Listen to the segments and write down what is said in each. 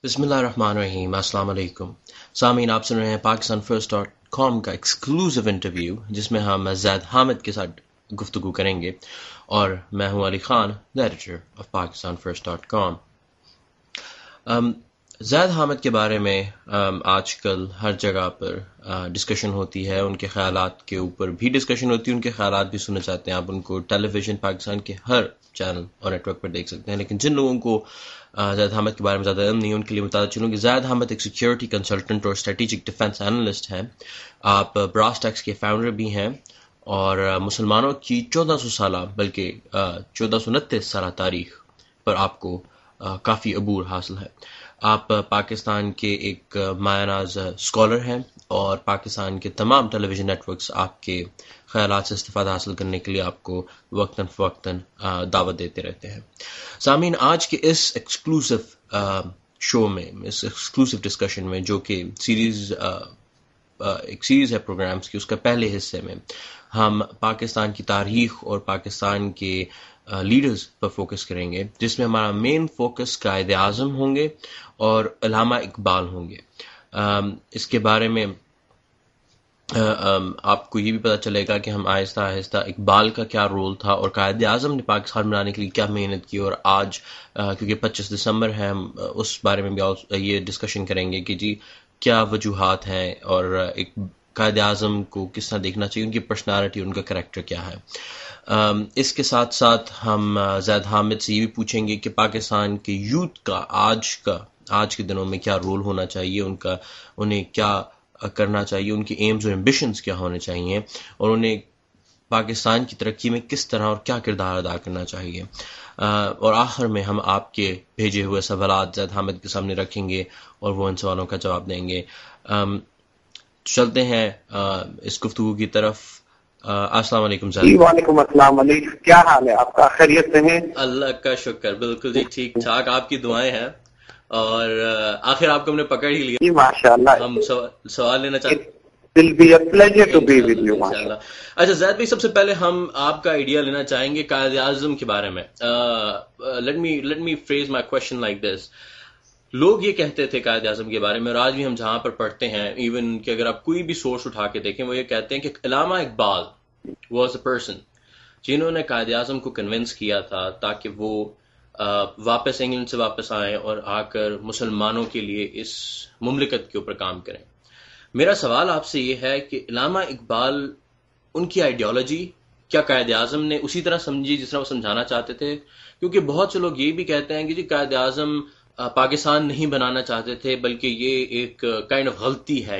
बिस्मिल्लाहिर्रहमानिर्रहीम, अस्सलाम वालेकुम। सामीन, आप सुन रहे हैं पाकिस्तान फर्स्ट डॉट कॉम का एक्सक्लूसिव इंटरव्यू जिसमें हम ज़ैद हामिद के साथ गुफ्तगू करेंगे और मैं हूं Ali Khan, the editor of Pakistan first dot com. Zaid Hamid के बारे में आजकल हर जगह पर डिस्कशन होती है, उनके ख़यालात के ऊपर भी डिस्कशन होती है, उनके ख़यालात भी सुने जाते हैं। आप उनको टेलीविज़न पाकिस्तान के हर चैनल और नेटवर्क पर देख सकते हैं। लेकिन जिन लोगों को ज़ैद हामिद के बारे में ज़्यादा इल्म नहीं है, उनके लिए बताता चलूँ कि ज़ैद हामिद एक सिक्योरिटी कंसल्टेंट और स्ट्रेटेजिक डिफेंस एनालिस्ट हैं। आप ब्रासटेक्स के फाउंडर भी हैं और मुसलमानों की 1400 साल बल्कि 1429 साल तारीख पर आपको काफ़ी अबूर हासिल है। आप पाकिस्तान के एक मायनाज स्कॉलर हैं और पाकिस्तान के तमाम टेलीविज़न नेटवर्क्स आपके ख़यालात से इस्तिफ़ादा हासिल करने के लिए आपको वक्तन फ़वक्तन दावत देते रहते हैं। सामीन, आज के इस एक्सक्लूसिव शो में, इस एक्सक्लूसिव डिस्कशन में, जो कि एक सीरीज़ है प्रोग्राम्स की, उसका पहले हिस्से में हम पाकिस्तान की तारीख़ और पाकिस्तान के लीडर्स पर फोकस करेंगे, जिसमें हमारा मेन फोकस कायदे आज़म होंगे और अल्लामा इकबाल होंगे। इसके बारे में आपको ये भी पता चलेगा कि हम आहिस्ता आहिस्ता इकबाल का क्या रोल था और कायदे आज़म ने पाकिस्तान बनाने के लिए क्या मेहनत की, और आज क्योंकि 25 दिसंबर है, हम उस बारे में भी ये डिस्कशन करेंगे कि जी क्या वजूहात हैं और एक कायदे आज़म को किस तरह देखना चाहिए, उनकी पर्सनालिटी, उनका करैक्टर क्या है। इसके साथ साथ हम ज़ैद हामिद से ये भी पूछेंगे कि पाकिस्तान के यूथ का आज के दिनों में क्या रोल होना चाहिए, उन्हें क्या करना चाहिए, उनकी एम्स और एम्बिशंस क्या होने चाहिए, और उन्हें पाकिस्तान की तरक्की में किस तरह और क्या किरदार अदा करना चाहिए। और आखिर में हम आपके भेजे हुए सवालात ज़ैद हामिद के सामने रखेंगे और वो इन सवालों का जवाब देंगे। चलते हैं इस गुफ्तगू की तरफ। अस्सलाम वालेकुम ज़ैद। वालेकुम अस्सलाम अली, क्या हाल है आपका? खैरियत से हैं? अल्लाह का शुक्र, बिल्कुल जी ठीक ठाक, आपकी दुआएं हैं और आखिर आपको हमने पकड़ ही लिया। माशाअल्लाह। हम सवाल लेना चाहते Will be a pleasure to be with you. अच्छा ज़ैद भाई, सबसे पहले हम आपका आइडिया लेना चाहेंगे कायदे आज़म के बारे में। Let me phrase my question like this. लोग ये कहते थे कायदे आज़म के बारे में, और आज भी हम जहां पर पढ़ते हैं, इवन कि अगर आप कोई भी सोर्स उठा के देखें, वो ये कहते हैं कि अल्लामा इकबाल वाज अ पर्सन जिन्होंने कायदे आज़म को कन्विंस किया था ताकि वो वापस इंग्लैंड से वापस आए और आकर मुसलमानों के लिए इस मुमलिकत के ऊपर काम करें। मेरा सवाल आपसे ये है कि अल्लामा इकबाल, उनकी आइडियोलॉजी क्या कायदे आज़म ने उसी तरह समझी जिस तरह वो समझाना चाहते थे? क्योंकि बहुत से लोग ये भी कहते हैं कि जी कायदे आज़म पाकिस्तान नहीं बनाना चाहते थे, बल्कि ये एक काइंड ऑफ गलती है,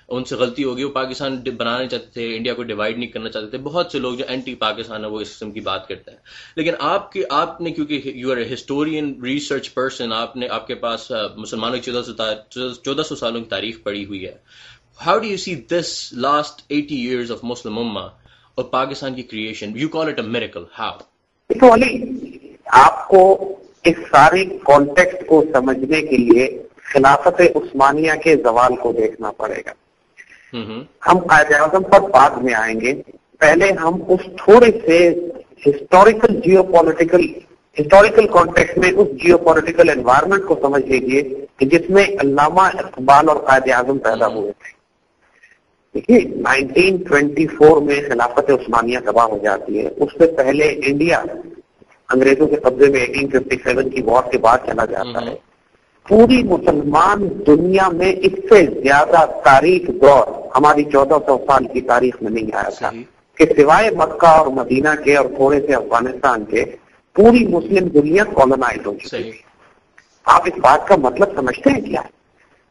उनसे गलती होगी, वो पाकिस्तान बनाना नहीं चाहते थे, इंडिया को डिवाइड नहीं करना चाहते थे। बहुत से लोग जो एंटी पाकिस्तान है वो इस किस्म की बात करते हैं। लेकिन आपने क्योंकि you are a historian research person, आपके पास मुसलमानों की 1400 सालों की तारीख पड़ी हुई है। How do you see this last 80 years of Muslim उम्मा और पाकिस्तान की creation? You call it a miracle, how? देखो अली, आपको इस सारे कॉन्टेक्स्ट को समझने के लिए खिलाफत उस्मानिया के जवाल को देखना पड़ेगा। हम कायदे आज़म पर बाद में आएंगे, पहले हम उस थोड़े से हिस्टोरिकल कॉन्टेक्स्ट में उस जियोपॉलिटिकल एनवायरनमेंट को समझ लीजिए कि जिसमें अल्लामा इकबाल और कायदे आज़म पैदा हुए थे। देखिए, 1924 में खिलाफत उस्मानिया तबाह हो जाती है। उससे पहले इंडिया अंग्रेजों के कब्जे में 1857 की वॉर के बाद चला जाता है। पूरी मुसलमान दुनिया में इससे ज्यादा तारीख दौर हमारी 1400 साल की तारीख में नहीं आया था कि सिवाय मक्का और मदीना के और थोड़े से अफगानिस्तान के पूरी मुस्लिम दुनिया कॉलोनाइज हो चुकी थी। आप इस बात का मतलब समझते हैं क्या?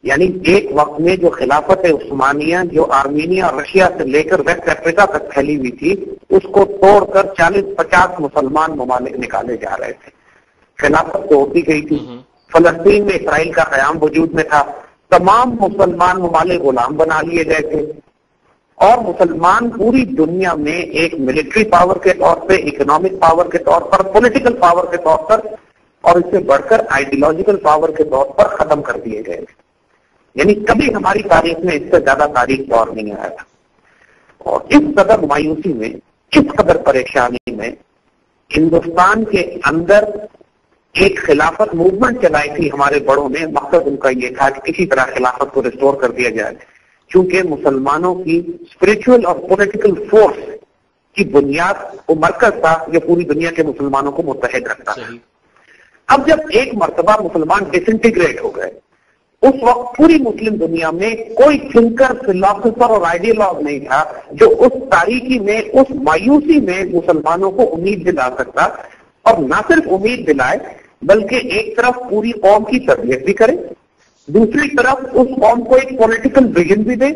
यानी एक वक्त में जो खिलाफत उस्मानिया जो आर्मीनिया और रशिया से लेकर वेस्ट अफ्रीका तक फैली हुई थी, उसको तोड़कर 40-50 मुसलमान ममालिक निकाले जा रहे थे। खिलाफत तोड़ती गई थी। फलस्तीन में इसराइल का कयाम वजूद में था। तमाम मुसलमान ममालिक गुलाम बना लिए गए थे और मुसलमान पूरी दुनिया में एक मिलिट्री पावर के तौर पे, इकोनॉमिक पावर के तौर पर, पॉलिटिकल पावर के तौर पर और इससे बढ़कर आइडियोलॉजिकल पावर के तौर पर खत्म कर दिए गए। यानी कभी हमारी तारीख में इससे ज्यादा तारीख दौर नहीं आया था। और इस कदर मायूसी में, इस कदर परेशानी में हिंदुस्तान के अंदर ایک خلافت موومنٹ چلائی تھی ہمارے بڑوں نے. مقصد ان کا یہ تھا کہ کسی طرح خلافت کو ریسٹور کر دیا جائے، چونکہ مسلمانوں کی اسپرچل اور پولیٹیکل فورس کی بنیاد وہ مرکز تھا جو پوری دنیا کے مسلمانوں کو متحد رکھتا تھا. اب جب ایک مرتبہ مسلمان ڈسنٹیگریٹ ہو گئے، اس وقت پوری مسلم دنیا میں کوئی تھنکر، فلاسفر اور آئیڈیالوگ نہیں تھا جو اس تاریکی میں، اس مایوسی میں مسلمانوں کو امید دلا سکتا، اور نہ صرف امید دلائے بلکہ ایک طرف پوری قوم کی تربیت بھی کرے، دوسری طرف اس قوم کو ایک پولیٹیکل ویژن بھی دے،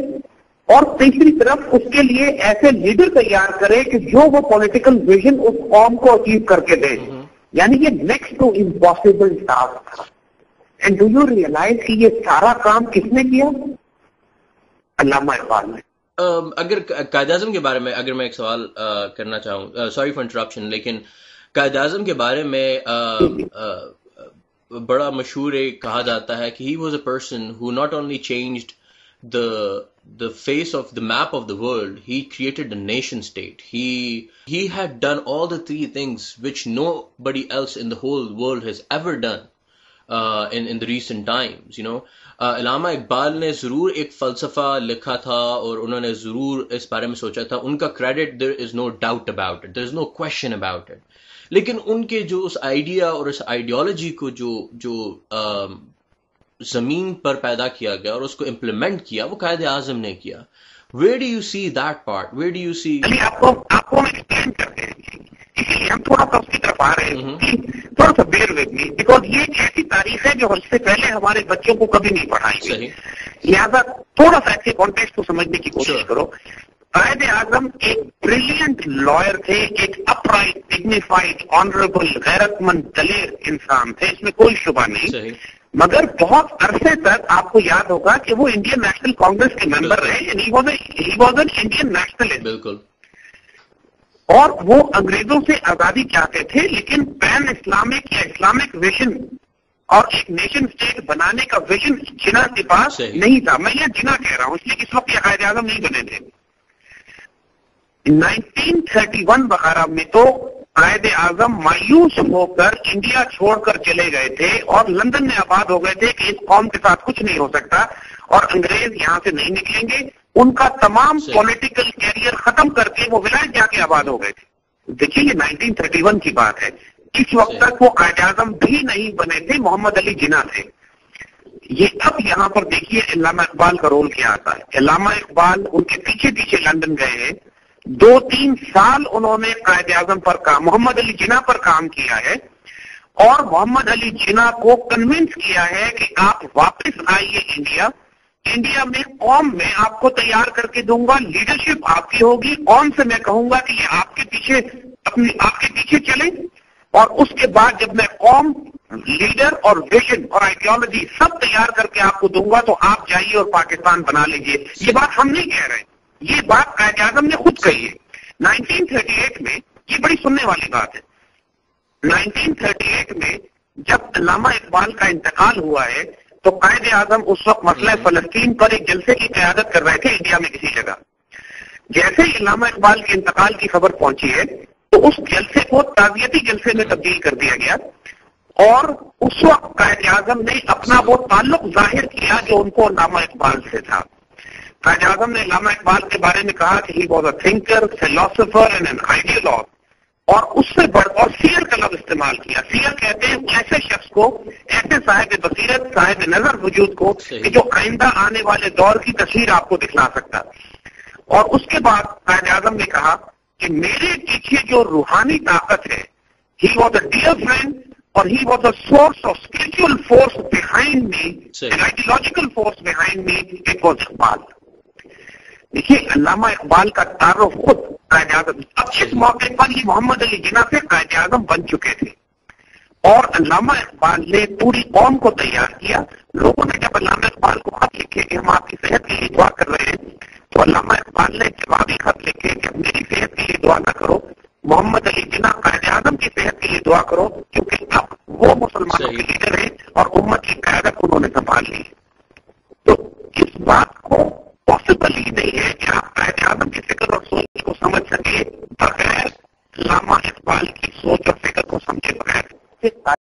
اور تیسری طرف اس کے لیے ایسے لیڈر تیار کرے کہ جو وہ پولیٹیکل ویژن اس قوم کو اچیو کر کے دے. یعنی یہ نیکسٹ ٹو امپاسبل ٹاسک تھا. اینڈ ڈو یو ریئلائز کہ یہ سارا کام کس نے کیا؟ علامہ اقبال نے. اگر قائد اعظم کے بارے میں اگر میں ایک سوال کرنا چاہوں، سوری فار انٹرپشن، لیکن قائد اعظم کے بارے میں بڑا مشہور کہا جاتا ہے کہ he was a person who not only changed the face of the map of the world, he created a nation state. He had done all the three things which nobody else in the whole world has ever done in the recent times, you know. علامہ اقبال نے ضرور ایک فلسفہ لکھا تھا اور انہوں نے ضرور اس بارے میں سوچا تھا. ان کا credit there is no doubt about it, there is no question about it. لیکن ان کے جو اس آئیڈیا اور اس آئیڈیالوجی کو جو زمین پر پیدا کیا گیا اور اس کو امپلیمنٹ کیا، وہ قائد اعظم نے کیا. Where do you see that part? Where do you see؟ آپ کو ہم ایکسپلین کرتے ہیں، اسی لیے ہم تھوڑا سا اس کی طرف آ رہے ہیں. تھوڑا سا bear with me because یہ ایک ایسی تاریخ ہے جو ہم سے پہلے ہمارے بچوں کو کبھی نہیں پڑھائی گئی. لہٰذا تھوڑا سا ایسے کانٹیکسٹ کو سمجھنے کی کوشش کرو. قائد اعظم ایک بریلینٹ لائر تھے، ایک اپ رائٹ، ڈگنیفائڈ، آنریبل، غیرت مند، دلیر انسان تھے، اس میں کوئی شبہ نہیں. مگر بہت عرصے تک آپ کو یاد ہوگا کہ وہ انڈین نیشنل کانگریس کے ممبر رہے، یعنی he was an Indian nationalist. بالکل. اور وہ انگریزوں سے آزادی چاہتے تھے، لیکن پین اسلامک یا اسلامک ویژن اور ایک نیشن اسٹیٹ بنانے کا ویژن جناح کے پاس نہیں تھا. میں یہ جناح کہہ رہا ہوں اس لیے اس وقت یہ قائد اعظم نہیں بنے تھے. 1931 وغیرہ میں تو قائد اعظم مایوس ہو کر انڈیا چھوڑ کر چلے گئے تھے اور لندن میں آباد ہو گئے تھے کہ اس قوم کے ساتھ کچھ نہیں ہو سکتا اور انگریز یہاں سے نہیں نکلیں گے. ان کا تمام پولیٹیکل کیریئر ختم کر کے وہ ولایت جا کے آباد ہو گئے تھے. دیکھیے یہ 1931 کی بات ہے. اس وقت تک وہ قائد اعظم بھی نہیں بنے تھے، محمد علی جناح تھے. یہ اب یہاں پر دیکھیے علامہ اقبال کا رول کیا آتا ہے. علامہ اقبال ان کے پیچھے پیچھے لندن گئے ہیں. 2-3 سال انہوں نے قائد اعظم پر کام، محمد علی جناح پر کام کیا ہے اور محمد علی جناح کو کنونس کیا ہے کہ آپ واپس آئیے انڈیا میں قوم میں آپ کو تیار کر کے دوں گا، لیڈرشپ آپ کی ہوگی، قوم سے میں کہوں گا کہ یہ آپ کے پیچھے چلیں، اور اس کے بعد جب میں قوم، لیڈر اور ویژن اور آئیڈیالوجی سب تیار کر کے آپ کو دوں گا تو آپ جائیے اور پاکستان بنا لیجیے. یہ بات ہم نہیں کہہ رہے، یہ بات قائد اعظم نے خود کہی ہے. 1938 میں یہ بڑی سننے والی بات ہے. 1938 میں جب علامہ اقبال کا انتقال ہوا ہے تو قائد اعظم اس وقت مسئلہ فلسطین پر ایک جلسے کی قیادت کر رہے تھے انڈیا میں کسی جگہ. جیسے ہی علامہ اقبال کے انتقال کی خبر پہنچی ہے تو اس جلسے کو تعزیتی جلسے میں تبدیل کر دیا گیا اور اس وقت قائد اعظم نے اپنا وہ تعلق ظاہر کیا جو ان کو علامہ اقبال سے تھا. قائد اعظم نے علامہ اقبال کے بارے میں کہا کہ he was a thinker, philosopher and an ideologue, اور اس سے بڑھ اور سیئر کا لفظ استعمال کیا. سیئر کہتے ہیں ایسے شخص کو، ایسے صاحب بصیرت، صاحب نظر وجود کو کہ جو آئندہ آنے والے دور کی تصویر آپ کو دکھلا سکتا. اور اس کے بعد قائد اعظم نے کہا کہ میرے پیچھے جو روحانی طاقت ہے، he was a dear friend اور he was a source of spiritual force behind me, an ideological force behind me, it was Iqbal. دیکھیے علامہ اقبال کا تعارف خود قائد اعظم، اب اس موقع پر یہ محمد علی جناح سے قائد اعظم بن چکے تھے اور علامہ اقبال نے پوری قوم کو تیار کیا. لوگوں نے جب علامہ اقبال کو خط لکھے کہ ہم آپ کی صحت کے لیے دعا کر رہے ہیں تو علامہ اقبال نے جوابی خط لکھے کہ میری صحت کے لیے دعا نہ کرو، محمد علی جناح قائد اعظم کی صحت کے لیے دعا کرو، کیونکہ اب وہ مسلمانوں کے لیڈر ہیں اور امت کی قیادت انہوں نے سنبھال لی. تو اس بات کو پاسبل ہی نہیں ہے کہ آپ قائد اعظم کی فکر اور سوچ کو سمجھ سکے بغیر علامہ اقبال کی سوچ اور فکر کو سمجھے بغیر.